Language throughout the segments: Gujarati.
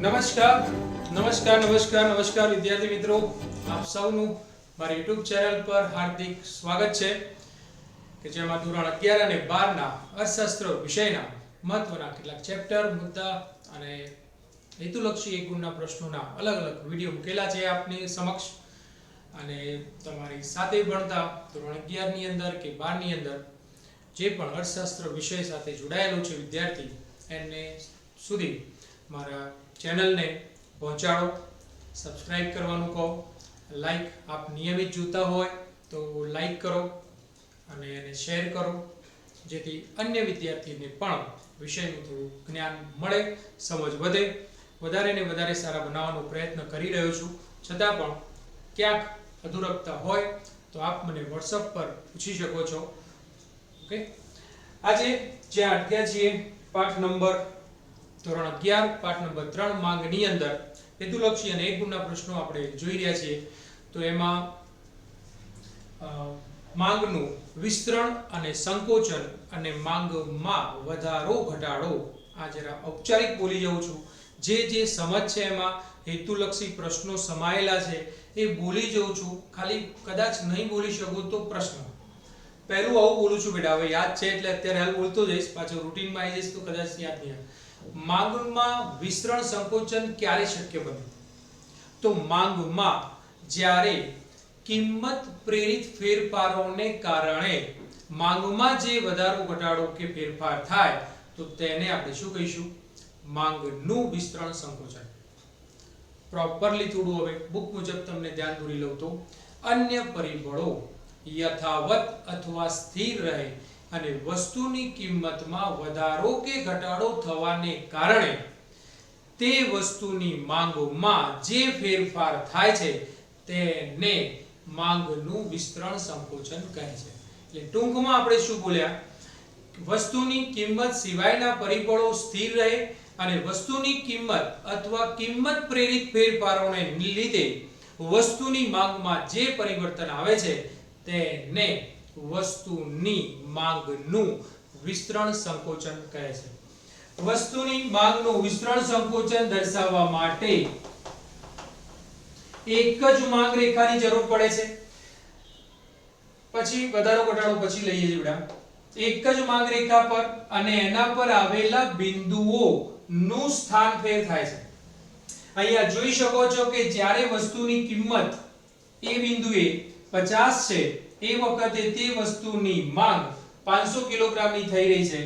નમસ્કાર નમસ્કાર નમસ્કાર નમસ્કાર વિદ્યાર્થી મિત્રો, આપ સૌનું મારી YouTube ચેનલ પર હાર્દિક સ્વાગત છે કે જેમાં ધોરણ 11 અને 12 ના અર્થશાસ્ત્ર વિષયના મહત્વના કેટલાક ચેપ્ટર, મુદ્દા અને હેતુલક્ષી એક ગુણના પ્રશ્નોના અલગ અલગ વિડિયો મૂકેલા છે આપની સમક્ષ. અને તમારી સાથે ભણતા ધોરણ 11 ની અંદર કે 12 ની અંદર જે પણ અર્થશાસ્ત્ર વિષય સાથે જોડાયેલો છે વિદ્યાર્થી, એને સુધી મારા ચેનલને પહોંચાડો, સબસ્ક્રાઇબ કરવાનું કહો, લાઈક આપ નિયમિત જોતા હોય તો લાઈક કરો અને એને શેર કરો, જેથી અન્ય વિદ્યાર્થીને પણ વિષયનું થોડું જ્ઞાન મળે, સમજ વધે. વધારે ને વધારે સારા બનાવવાનો પ્રયત્ન કરી રહ્યો છું. છતાં પણ ક્યાંક અધૂરપતા હોય તો આપ મને WhatsApp પર પૂછી શકો છો. ઓકે, આજે જે અધ્યાય છીએ પાઠ નંબર ધોરણ 11 પાઠ નંબર 3 માંગની અંદર હેતુલક્ષી અને એક ગુણના પ્રશ્નો આપણે જોઈ રહ્યા છીએ. તો એમાં માંગનું વિસ્તરણ અને સંકોચન અને માંગમાં વધારો ઘટાડો, આ જરા ઔપચારિક બોલી જાઉં છું. જે સમજ છે એમાં હેતુલક્ષી પ્રશ્નો સમાયેલા છે એ બોલી જાઉં છું. ખાલી કદાચ નહીં બોલી શકું તો પ્રશ્ન પહેલું આવું બોલું છું બેટા. હવે યાદ છે એટલે અત્યારે હાલ બોલતો જઈશ, પાછો રૂટીનમાં આવી જઈશ તો કદાચ યાદ નહીં આવે. માંગમાં વિસ્તરણ સંકોચન ક્યારે શક્ય બને? તો માંગમાં જ્યારે કિંમત પ્રેરિત ફેરફારોને કારણે માંગમાં જે વધારો ઘટાડો કે ફેરફાર થાય તો તેને આપણે શું કહીશું? માંગનું વિસ્તરણ સંકોચન. પ્રોપરલી થોડું હવે બુક મુજબ તમને ધ્યાન દોરી લઉં તો અન્ય પરિબળો યથાવત અથવા સ્થિર રહે અને વસ્તુની કિંમતમાં વધારો કે ઘટાડો થવાને કારણે તે વસ્તુની માંગમાં જે ફેરફાર થાય છે તેને માંગનું વિસ્તરણ સંકોચન કહે છે. એટલે ટૂંકમાં આપણે શું બોલ્યા? વસ્તુની કિંમત સિવાયના પરિબળો સ્થિર રહે અને વસ્તુની કિંમત અથવા કિંમત પ્રેરિત ફેરફારોને લીધે વસ્તુની માંગમાં જે પરિવર્તન આવે છે તેને વસ્તુની માંગનું વિસ્તરણ સંકોચન કહે છે. વસ્તુની માંગનું વિસ્તરણ સંકોચન દર્શાવવા માટે એક જ માંગ રેખાની જરૂર પડે છે. પછી વધારો ઘટાડો પછી લઈએ છીએ. એક જ માંગ રેખા પર અને એના પર આવેલા બિંદુઓનું સ્થાન ફેર થાય છે. અહીંયા જોઈ શકો છો કે જ્યારે વસ્તુની કિંમત એ બિંદુએ 50 છે એ વખતે તે વસ્તુની માંગ 500 કિલોગ્રામની થઈ રહી છે.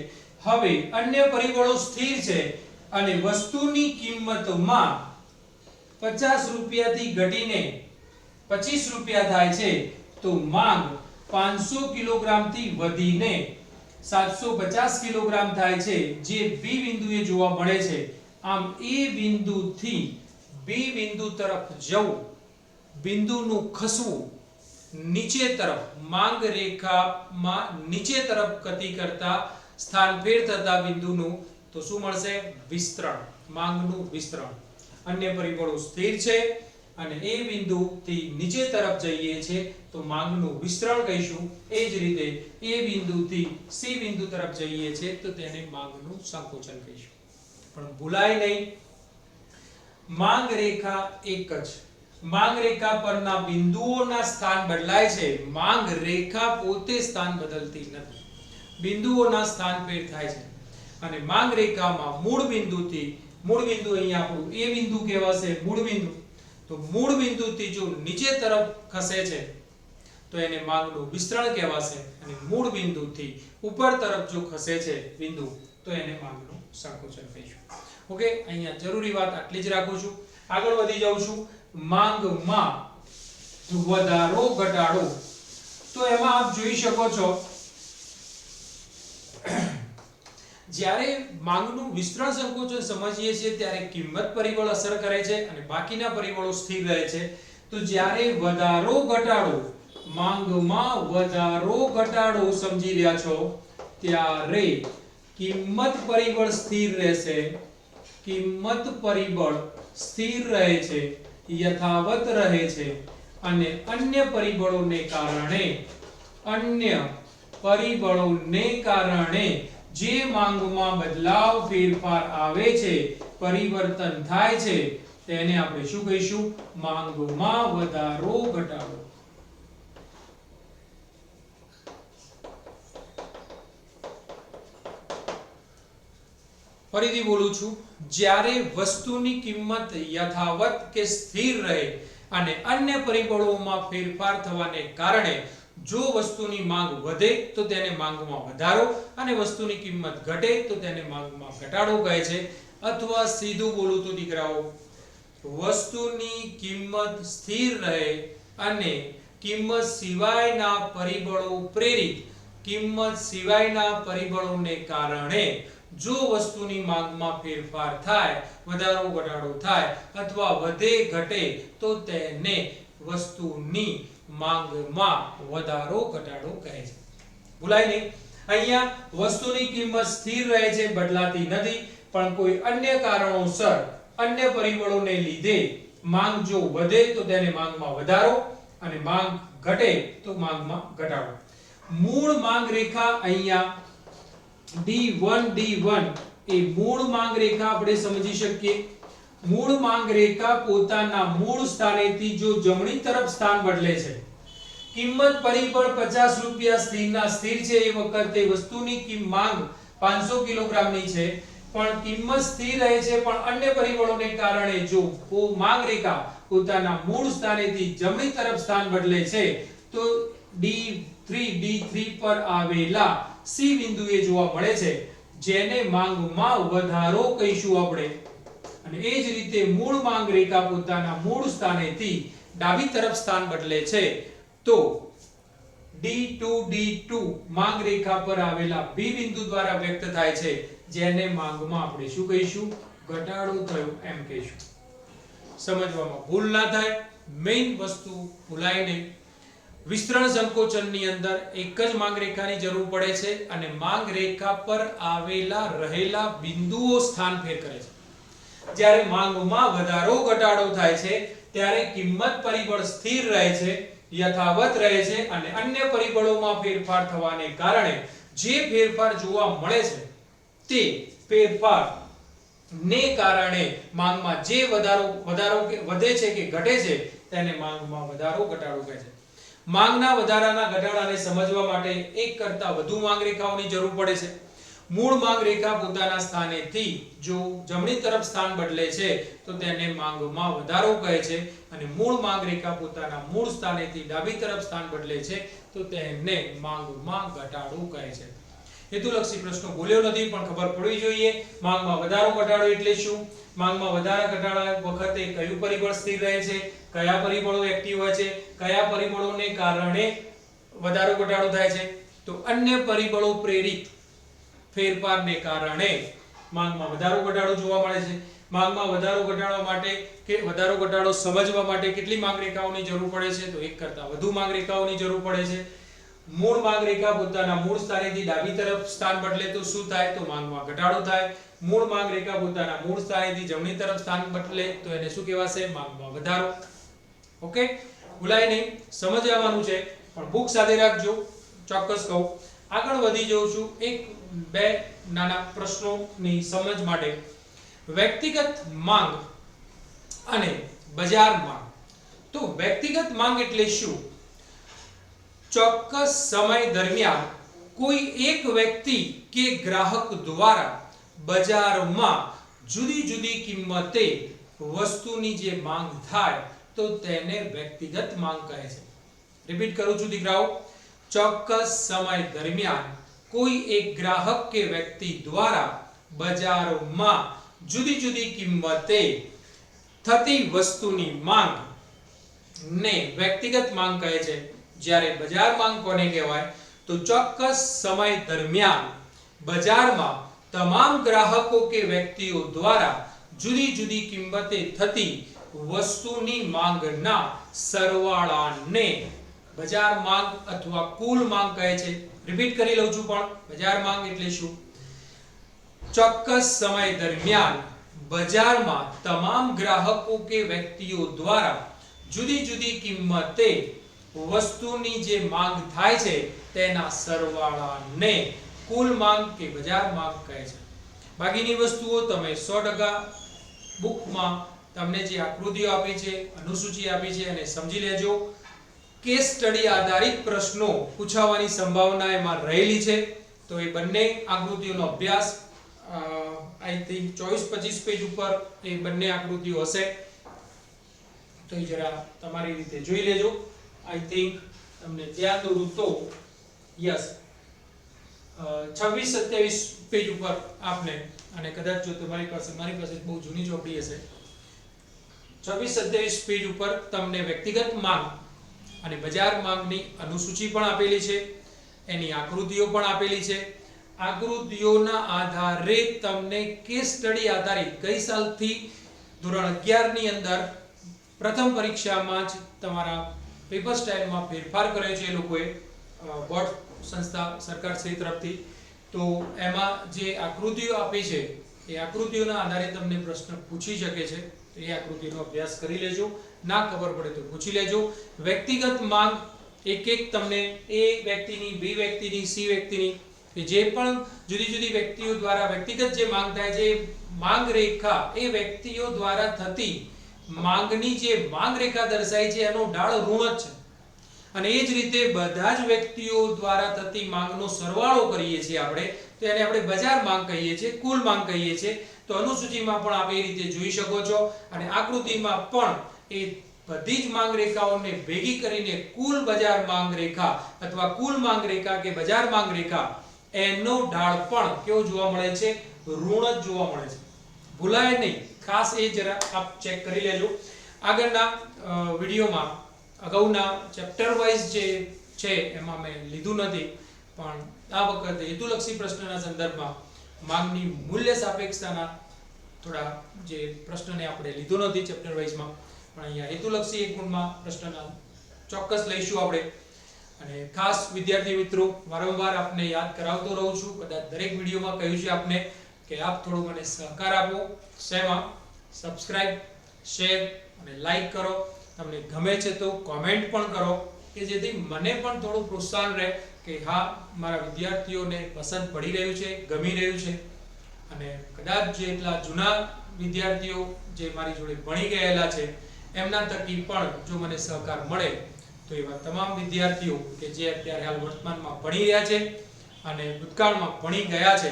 હવે અન્ય પરિબળો સ્થિર છે અને વસ્તુની કિંમતમાં 50 રૂપિયાથી ઘટીને 25 રૂપિયા થાય છે તો માંગ 500 કિલોગ્રામથી વધીને 750 કિલોગ્રામ થાય છે, જે બી બિંદુએ જોવા મળે છે. આમ એ બિંદુથી બી બિંદુ તરફ જવું, બિંદુનું ખસવું નીચે તરફ, માંગ રેખામાં નીચે તરફ ગતિ કરતા સ્થાન ફેર થતા બિંદુનું તો શું મળશે? વિસ્તરણ, માંગનું વિસ્તરણ. અન્ય પરિબળો સ્થિર છે અને એ બિંદુથી નીચે તરફ જઈએ છે તો માંગનું વિસ્તરણ કહીશું. એ જ રીતે એ બિંદુથી સી બિંદુ તરફ જઈએ છે તો તેને માંગનું સંકોચન કહીશું. પણ ભૂલાય નહીં, માંગ રેખા એક જ. માંગ રેખા પરના બિંદુઓના સ્થાન બદલાય છે, માંગ રેખા પોતે સ્થાન બદલતી નથી. બિંદુઓના સ્થાન ફેર થાય છે અને માંગ રેખામાં મૂળ બિંદુથી, મૂળ બિંદુ અહીંયા આપણું એ બિંદુ કહેવાશે મૂળ બિંદુ, તો મૂળ બિંદુથી જો નીચે તરફ ખસે છે તો એને માંગનું વિસ્તરણ કહેવાશે અને મૂળ બિંદુથી ઉપર તરફ જો ખસે છે બિંદુ તો એને માંગનું સંકોચન કહીશું. ઓકે, અહીંયા જરૂરી વાત આટલી જ રાખું છું. આગળ વધી જાઉં છું. માંગમાં વધારો ઘટાડો, તો એમાં આપ જોઈ શકો છો જ્યારે માંગનું વિસ્તરણ સંકોચન સમજીએ છીએ ત્યારે કિંમત પરિબળ અસર કરે છે અને બાકીના પરિબળો સ્થિર રહે છે. તો જ્યારે વધારો ઘટાડો, માંગમાં વધારો ઘટાડો સમજી રહ્યા છો ત્યારે કિંમત પરિબળ સ્થિર રહેશે. કિંમત પરિબળ સ્થિર રહે છે, યથાવત રહે છે અને અન્ય પરિબળોને કારણે જે માંગમાં બદલાવ ફેરફાર આવે છે પરિવર્તન થાય છે તેને આપણે શું કહીશું? માંગમાં વધારો ઘટાડો. ફરીથી બોલું છું, જ્યારે વસ્તુની કિંમત યથાવત કે સ્થિર રહે અને અન્ય પરિબળોમાં ફેરફાર થવાને કારણે જો વસ્તુની માંગ વધે તો તેને માંગમાં વધારો અને વસ્તુની કિંમત ઘટે તો તેને માંગમાં ઘટાડો કહે છે. અથવા સીધું બોલું તો દીકરાઓ, વસ્તુની કિંમત સ્થિર રહે અને કિંમત સિવાયના પરિબળો પ્રેરિત કિંમત સિવાયના પરિબળોને કારણે જો વસ્તુની માંગમાં ફેરફાર થાય, વધારો ઘટાડો થાય અથવા વધે ઘટે તો તેને વસ્તુની માંગમાં વધારો ઘટાડો કહે છે. ભૂલાય નહીં, અહીંયા વસ્તુની કિંમત સ્થિર રહે છે, બદલાતી નથી, પણ કોઈ અન્ય કારણોસર અન્ય પરિબળોને લીધે માંગ જો વધે તો તેને માંગમાં વધારો અને માંગ ઘટે તો માંગમાં ઘટાડો. મૂળ માંગ રેખા અહીંયા D1 એ મૂળ માંગ રેખા આપણે સમજી શકીએ. મૂળ માંગ રેખા પોતાના મૂળ સ્થાનેથી જો જમણી તરફ સ્થાન બદલે છે, કિંમત પરિબળ 50 રૂપિયા સ્થિરના સ્થિર છે, એ વખતે વસ્તુની માંગ 500 કિલોગ્રામની છે, પણ કિંમત સ્થિર રહે છે, પણ અન્ય પરિબળોને કારણે જો માંગ રેખા પોતાના મૂળ સ્થાનેથી જમણી તરફ સ્થાન બદલે છે તો D3 પર આવેલા C બિંદુએ જોવા મળે છે, જેને માંગમાં વધારો કહીશું આપણે. અને એ જ રીતે મૂળ માંગ રેખા પોતાના મૂળ સ્થાનેથી ડાબી તરફ સ્થાન બદલે છે તો D2 માંગ રેખા પર આવેલા B બિંદુ દ્વારા વ્યક્ત થાય છે, જેને માંગમાં આપણે શું કહીશું? ઘટાડો થયો એમ કહીશું. સમજવામાં ભૂલ ના થાય, મેઈન વસ્તુ ભૂલાય નહીં. વિસ્તરણ સંકોચનની અંદર એક જ માંગ રેખાની જરૂર પડે છે અને માંગ રેખા પર આવેલા રહેલા બિંદુઓ સ્થાન ફેર કરે છે. જ્યારે માંગમાં વધારો ઘટાડો થાય છે ત્યારે કિંમત પરિબળ સ્થિર રહે છે, યથાવત રહે છે અને અન્ય પરિબળોમાં ફેરફાર થવાને કારણે જે ફેરફાર જોવા મળે છે તે ફેરફાર ને કારણે માંગમાં જે વધારો કે વધે છે કે ઘટે છે તેને માંગમાં વધારો ઘટાડો કહે છે. માંગના વધારાના ઘટાડાને સમજવા માટે એક કરતા વધુ માંગ રેખાઓની જરૂર પડે છે. મૂળ માંગ રેખા પોતાના સ્થાનેથી જો જમણી તરફ સ્થાન બદલે છે તો તેને માંગમાં વધારો કહે છે અને મૂળ માંગ રેખા પોતાના મૂળ સ્થાનેથી ડાબી તરફ સ્થાન બદલે છે તો તેને માંગમાં ઘટાડો કહે છે. હેતુલક્ષી પ્રશ્નો બોલ્યો નથી પણ ખબર પડવી જોઈએ. માંગમાં વધારો ઘટાડો એટલે શું? માંગમાં વધારા ઘટાડા વખતે કયું પરિબળ સ્થિર રહે છે, કયા પરિબળો એક્ટિવ હોય છે, કયા પરિબળોને કારણે વધારો ઘટાડો થાય છે? તો અન્ય પરિબળો પ્રેરિત ફેરફારને કારણે માંગમાં વધારો ઘટાડો જોવા મળે છે. માંગમાં વધારો ઘટાડવા માટે કે વધારો ઘટાડો સમજવા માટે કેટલી માંગ રેખાઓની જરૂર પડે છે? તો એક કરતા વધુ માંગ રેખાઓની જરૂર પડે છે. મૂળ માંગ રેખા પોતાના મૂળ સ્થાનેથી ડાબી તરફ સ્થાન બદલે તો શું થાય? તો માંગમાં ઘટાડો થાય. મૂળ માંગ રેખા પોતાના મૂળ સ્થાનેથી જમણી તરફ સ્થાન બદલે તો એને શું કહેવાશે? માંગમાં વધારો. ઓકે, ભૂલાય નહીં, સમજવાનું છે પણ બુક સાથે રાખજો. ચોક્કસ કહું, આગળ વધી જાઉં છું એક બે નાના પ્રશ્નોની સમજ માટે. વ્યક્તિગત માંગ અને બજાર માંગ. તો વ્યક્તિગત માંગ એટલે શું? ચોક્કસ સમય દરમિયાન કોઈ એક વ્યક્તિ કે ગ્રાહક દ્વારા બજારમાં જુદી જુદી કિંમતે વસ્તુની જે માંગ થાય તો તેને વ્યક્તિગત માંગ કહે છે. રિપીટ કરું છું દીકરાઓ, ચોક્કસ સમય દરમિયાન કોઈ એક ગ્રાહક કે વ્યક્તિ દ્વારા બજારમાં જુદી જુદી કિંમતે થતી વસ્તુની માંગ ને વ્યક્તિગત માંગ કહે છે. જ્યારે બજાર માંગ કોને કહેવાય? તો ચોક્કસ સમય દરમિયાન બજારમાં તમામ ગ્રાહકો કે વ્યક્તિઓ દ્વારા જુદી જુદી કિંમતે થતી વસ્તુની માંગના સરવાળાને બજાર માંગ અથવા કુલ માંગ કહે છે. રિપીટ કરી લઉં છું પણ બજાર માંગ એટલે શું? ચોક્કસ સમય દરમિયાન બજારમાં તમામ ગ્રાહકો કે વ્યક્તિઓ દ્વારા જુદી જુદી કિંમતે વસ્તુની જે માંગ થાય છે તેના સરવાળાને કુલ માંગ કે બજાર માંગ કહે છે. બાકીની વસ્તુઓ તમે 100% બુકમાં તમને જે આકૃતિઓ આપી છે, અનુસૂચિ આપી છે અને સમજી લેજો. કેસ સ્ટડી આધારિત પ્રશ્નો પૂછાવાની સંભાવના એમાં રહેલી છે. તો એ બંને આકૃતિઓનો અભ્યાસ આઈ થિંક 24-25 પેજ ઉપર એ બંને આકૃતિઓ હશે. તો એ જરા તમારી રીતે જોઈ લેજો. આઈ થિંક તમને ધ્યાન દોરું તો યસ 26-27 પેજ ઉપર આપને, અને કદાચ જો તમારી પાસે, મારી પાસે બહુ જૂની ચોપડી હશે, 26-27 પેજ ઉપર તમને વ્યક્તિગત માંગ અને બજાર માંગની અનુસૂચિ પણ આપેલી છે, એની આકૃતિઓ પણ આપેલી છે. આકૃતિઓના આધારે તમને કેસ સ્ટડી આધારિત ગઈ સાલથી ધોરણ 11 ની અંદર પ્રથમ પરીક્ષામાં જ તમારા પેપર સ્ટાઇલમાં ફેરફાર કર્યો છે એ લોકોએ, બોર્ડ સંસ્થા સરકાર શ્રી તરફથી. તો એમાં જે આકૃતિઓ આપી છે એ આકૃતિઓના આધારે તમને પ્રશ્ન પૂછી શકે છે. તો એ આકૃતિનો અભ્યાસ કરી લેજો. ના ખબર પડે તો પૂછી લેજો. વ્યક્તિગત માંગ એક એક તમને એ વ્યક્તિની, બી વ્યક્તિની, સી વ્યક્તિની, કે જે પણ જુદી જુદી વ્યક્તિઓ દ્વારા વ્યક્તિગત જે માંગ થાય છે, માંગ રેખા એ વ્યક્તિઓ દ્વારા થતી માંગની જે માંગ રેખા દર્શાય છે એનો ઢાળ ઋણ જ છે. અને એ જ રીતે બધા જ વ્યક્તિઓ દ્વારા થતી માંગનો સરવાળો કરીએ છીએ આપણે, તો એને આપણે બજાર માંગ કહીએ છીએ, કુલ માંગ કહીએ છીએ. તો અનુસૂચિમાં પણ આપ એ રીતે જોઈ શકો છો, અને આકૃતિમાં પણ એ બધી જ માંગ રેખાઓને ભેગી કરીને કુલ બજાર માંગ રેખા અથવા કુલ માંગ રેખા કે બજાર માંગ રેખા એનો ઢાળ પણ કેવો જોવા મળે છે? ઋણ જ જોવા મળે છે. ભૂલાય નહીં, ખાસ એ જરા આપ ચેક કરી લેજો. આગળના વિડીયોમાં અગાઉના ચેપ્ટર વાઇઝ જે છે એમાં મેં લીધું નથી, પણ આ વખતે હેતુલક્ષી પ્રશ્નના સંદર્ભમાં માંગની મૂલ્ય સાપેક્ષતાના થોડા જે પ્રશ્નને આપણે લીધો નથી ચેપ્ટર વાઇઝમાં, પણ અહીંયા હેતુલક્ષી એક ગુણમાં પ્રશ્નના ચોક્કસ લઈશું આપણે. અને ખાસ વિદ્યાર્થી મિત્રો, વારંવાર આપને યાદ કરાવતો રહું છું, કદાચ દરેક વિડીયોમાં કહ્યું છે આપને કે આપ થોડો મને સહકાર આપો. શેમાં? સબસ્ક્રાઇબ, શેર અને લાઈક કરો. તમને ગમે છે તો કોમેન્ટ પણ કરો, કે જેથી મને પણ થોડું પ્રોત્સાહન રહે કે હા, મારા વિદ્યાર્થીઓને પસંદ પડી રહ્યું છે, ગમી રહ્યું છે. અને કદાચ જેટલા જૂના વિદ્યાર્થીઓ જે મારી જોડે ભણી ગયેલા છે એમના થકી પણ જો મને સહકાર મળે તો એવા તમામ વિદ્યાર્થીઓ કે જે અત્યારે હાલ વર્તમાનમાં ભણી રહ્યા છે અને ભૂતકાળમાં ભણી ગયા છે,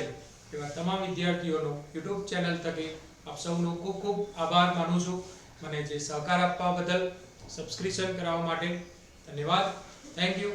એવા તમામ વિદ્યાર્થીઓનો YouTube ચેનલ થકી આપ સૌનો ખૂબ ખૂબ આભાર માનું છું. મને જે સહકાર આપવા બદલ, સબસ્ક્રિપ્શન કરાવવા માટે ધન્યવાદ. Thank you.